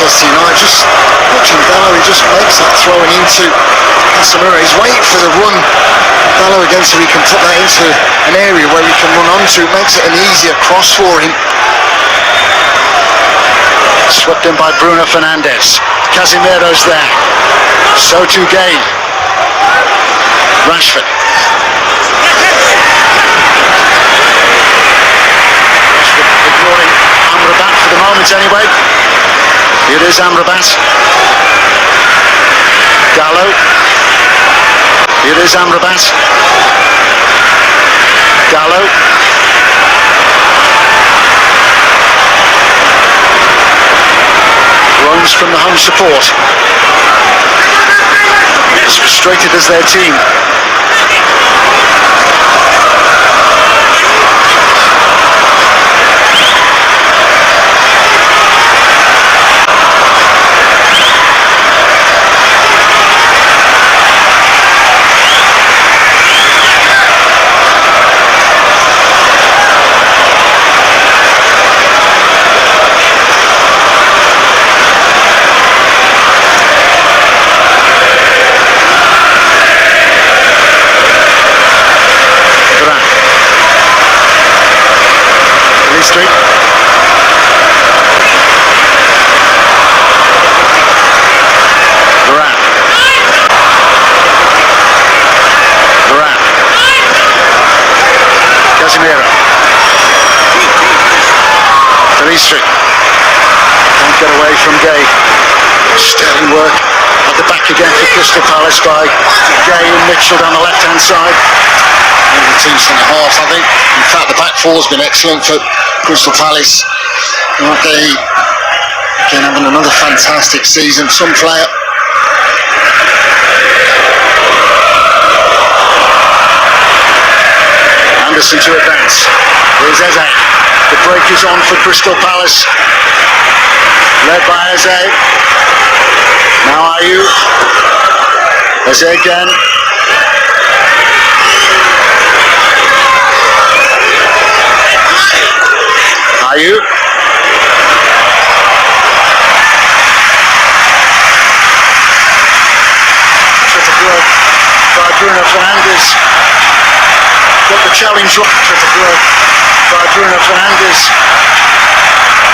Manchester United. Just watching Dallo, he just makes that throwing into Casemiro. He's waiting for the run. Dallo again, so he can put that into an area where he can run onto. It makes it an easier cross for him. Swept in by Bruno Fernandes. Casemiro's there. So too Gay. Rashford. Ignoring Amrabat for the moment anyway. Here is Amrabat. Dallo. Here is Amrabat. Dallo. Groans from the home support. As frustrated as their team. Street. Varane. Casemiro. Street. Can't get away from Gay. Sterling work at the back again for Crystal Palace by Gay and Mitchell down the left-hand side. The team centre half, I think. In fact, the back four's been excellent for Crystal Palace. They again having another fantastic season. Some player. Anderson to advance. Here's Eze. The break is on for Crystal Palace. Led by Eze. Now Ayew. Eze again. Ayew. Terrific work by Bruno Fernandes. Got the challenge right. Terrific work by Bruno Fernandes.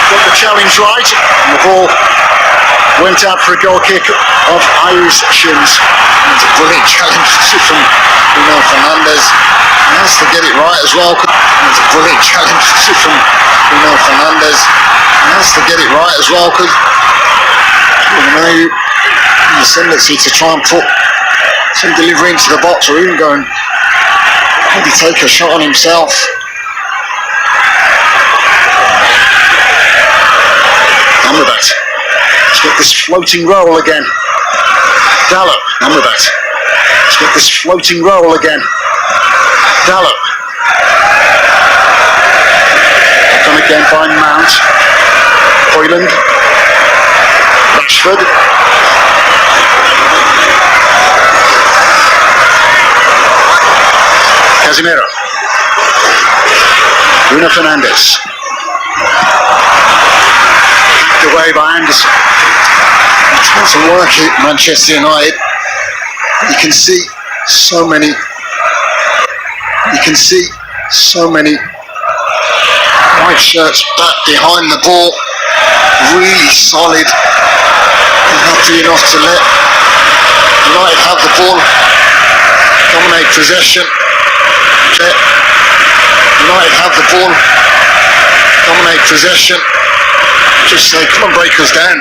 Got the challenge right. And the ball went out for a goal kick of Ayew's shins. It's a brilliant challenge from Bruno Fernandes. He has to get it right as well. It's a brilliant challenge from Bruno Fernandes. He has to get it right as well because the tendency to try and put some delivery into the box or even go and maybe take a shot on himself. Amrabat. He's got this floating roll again. Dallo. Amrabat. He's got this floating roll again. Dallo. Done again by Mount. Hoyland. Rashford. Casemiro. Bruno Fernandes. Hacked away by Anderson. Trying to work it, Manchester United. You can see so many white shirts back behind the ball, really solid and happy enough to let United have the ball, dominate possession. United have the ball, dominate possession. Just say, come on, break us down.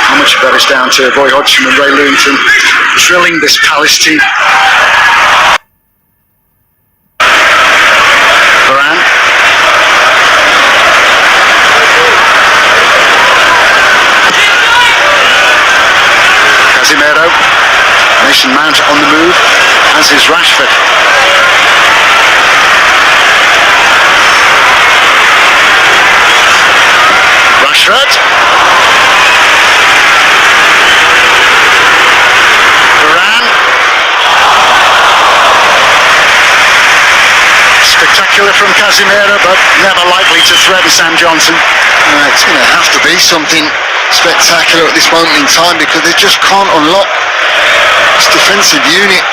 How much better it's down to Roy Hodgson and Ray Lewington drilling this Palace team. Varane. Casemiro. Mason Mount on the move, as is Rashford. Rashford. Spectacular from Casemiro, but never likely to threaten Sam Johnson. It's going to have to be. see something spectacular at this moment in time, because they just can't unlock this defensive unit.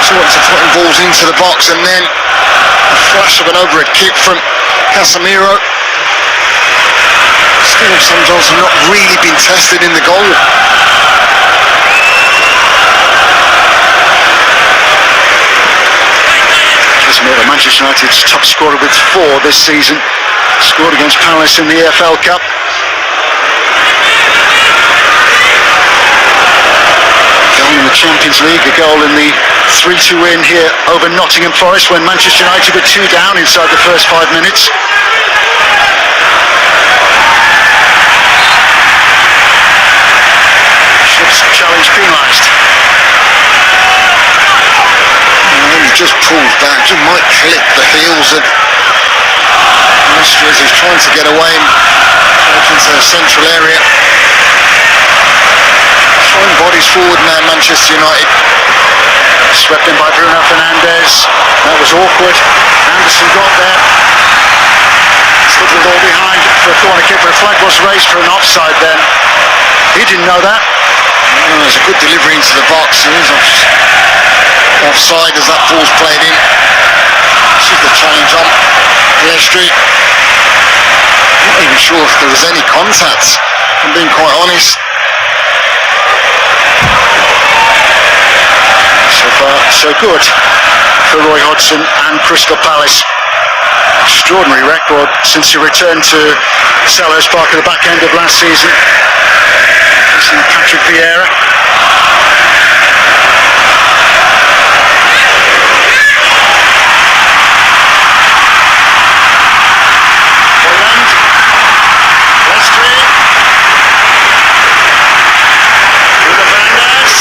Sorting to putting balls into the box, and then a flash of an overhead kick from Casemiro. Still, Sam Johnson not really been tested in the goal. Casemiro, Manchester United's top scorer with 4 this season. Scored against Palace in the EFL Cup. In the Champions League, a goal in the 3-2 win here over Nottingham Forest when Manchester United were 2 down inside the first 5 minutes. Schlipp's challenge penalised. And he just pulls back, just might clip the heels of Leicester as he's trying to get away into the central area. Throwing bodies forward now, Manchester United. Swept in by Bruno Fernandes. That was awkward. Anderson got there. Slid the ball behind for a corner kick, but a flag was raised for an offside then. He didn't know that. Well, there's a good delivery into the box. It is offside as that ball's played in. This is the challenge on Leicester. Not even sure if there was any contact, I'm being quite honest. So far, so good for Roy Hodgson and Crystal Palace. Extraordinary record since he returned to Selhurst Park at the back end of last season. Patrick Vieira. Hoyland. Leicester. Bruno Fernandes.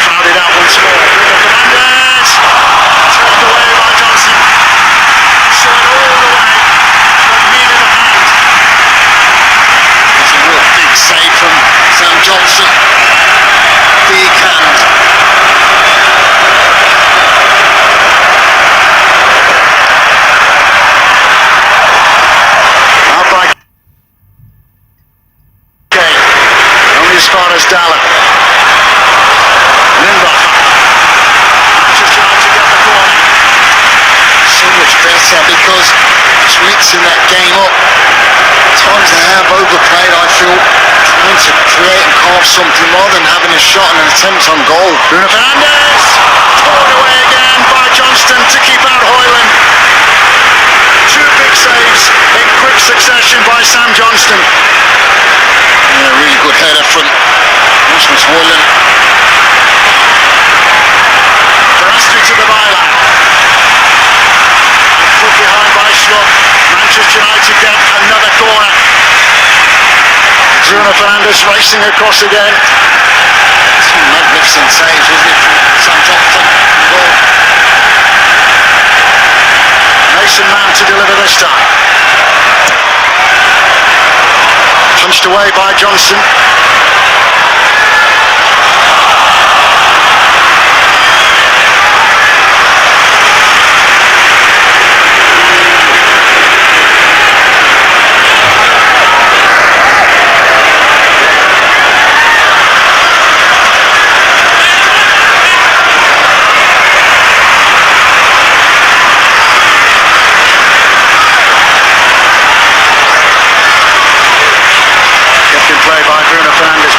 Crowded out once more. Bruno Fernandes. Turned away by Johnson. Served all the way. Got near the hand. That's a real big save from Sam Johnson. Big hand. Out by Kane. Only as far as Dalla. Better because it's mixing that game up. Times they have overplayed, I feel, trying to create and carve something rather than having a shot and an attempt on goal. Bruno Fernandes, torn away again by Johnston to keep out Hoyland. 2 big saves in quick succession by Sam Johnston. Yeah, really good header from Rasmus Hoyland. Verasti to the byline. Put behind by Schlupp. Manchester United get another corner. Bruno Fernandes racing across again. Some magnificent saves, wasn't it, from Sam Johnson? Goal. Mason Mount to deliver this time. Punched away by Johnson.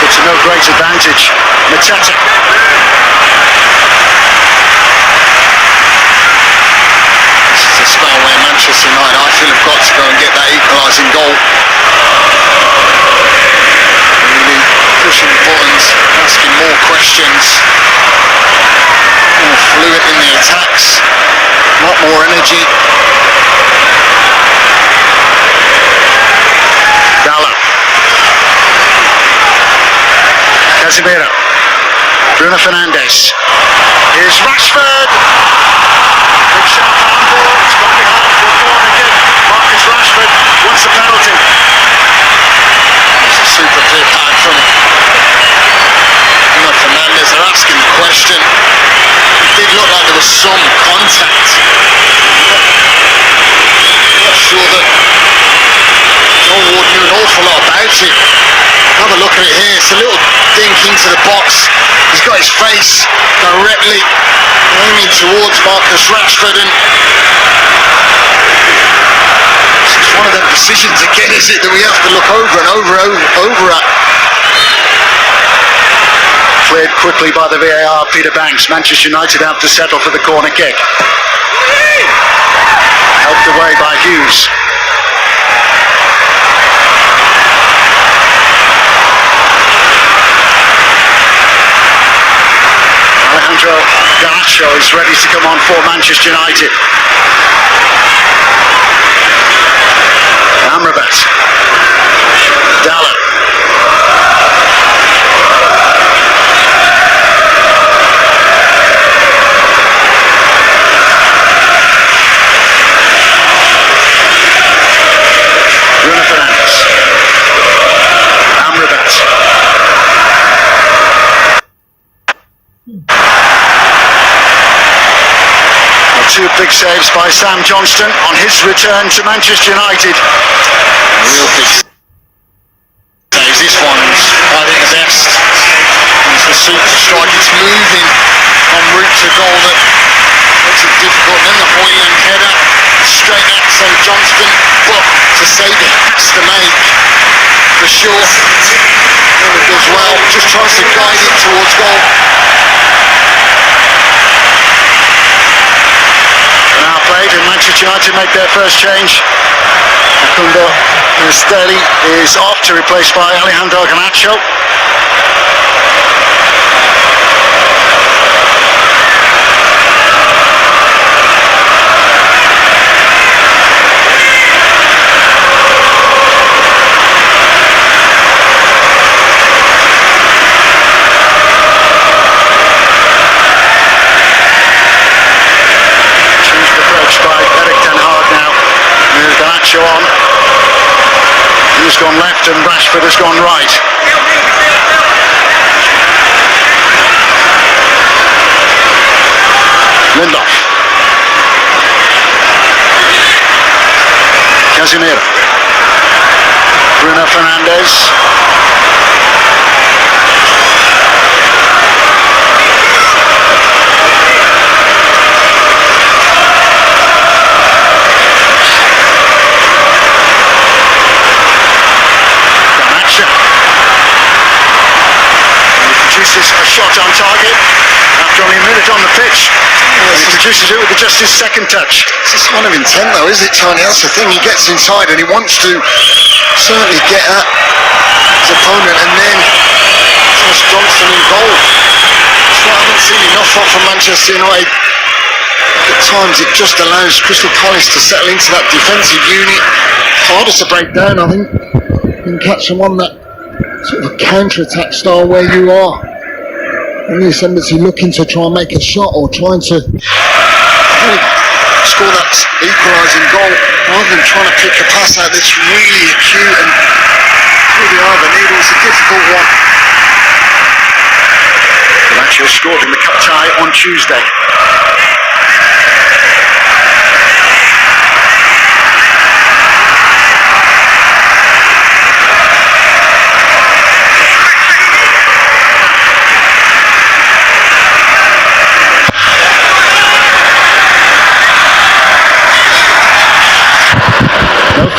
To no great advantage. Mateta. This is a spell where Manchester United, I feel, have got to go and get that equalising goal. Really pushing buttons, asking more questions, more fluid in the attacks, a lot more energy. Dalla. Casemiro. Bruno Fernandes. Here's Rashford. Big shot on ball. It's gone behind for a corner kick. Marcus Rashford wants a penalty. It's a super clear card from Bruno Fernandes. They're asking into the box. He's got his face directly aiming towards Marcus Rashford, and it's one of them decisions again, is it, that we have to look over and over at. Cleared quickly by the VAR. Peter Banks. Manchester United have to settle for the corner kick. Helped away by Hughes. Alejandro Garnacho is ready to come on for Manchester United. Amrabat. Dalla. Two big saves by Sam Johnston on his return to Manchester United. Real big saves. This one's, I think, the best. He's the super strike. It's moving en route to goal that makes it difficult. And then the Hoyland header straight at Sam Johnston, but to save it has to make for sure. Never does well. Just tries to guide it towards goal. And Manchester United make their first change. Facundo Esteli is off to replaced by Alejandro Garnacho. On. He's gone left and Rashford has gone right. Lindelof. Casemiro. Bruno Fernandes. Produces a shot on target after only a minute on the pitch. He produces it with just his second touch. It's just one of intent though, is it, Tony? That's the thing. He gets inside and he wants to certainly get at his opponent, and then Josh Johnson in goal. That's what I haven't seen enough of from Manchester United. At times it just allows Crystal Palace to settle into that defensive unit. Harder to break down, I think, than catch someone that sort of a counter-attack style where you are in this embassy looking to try and make a shot or trying to score that equalising goal rather than trying to pick a pass out that's really acute and through the eye of the needle. It's a difficult one. Lazio scored in the cup tie on Tuesday.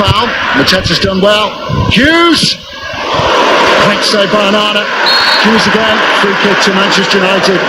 Foul. Mateta's done well. Hughes! Great save by Onana. Hughes again. Free kick to Manchester United.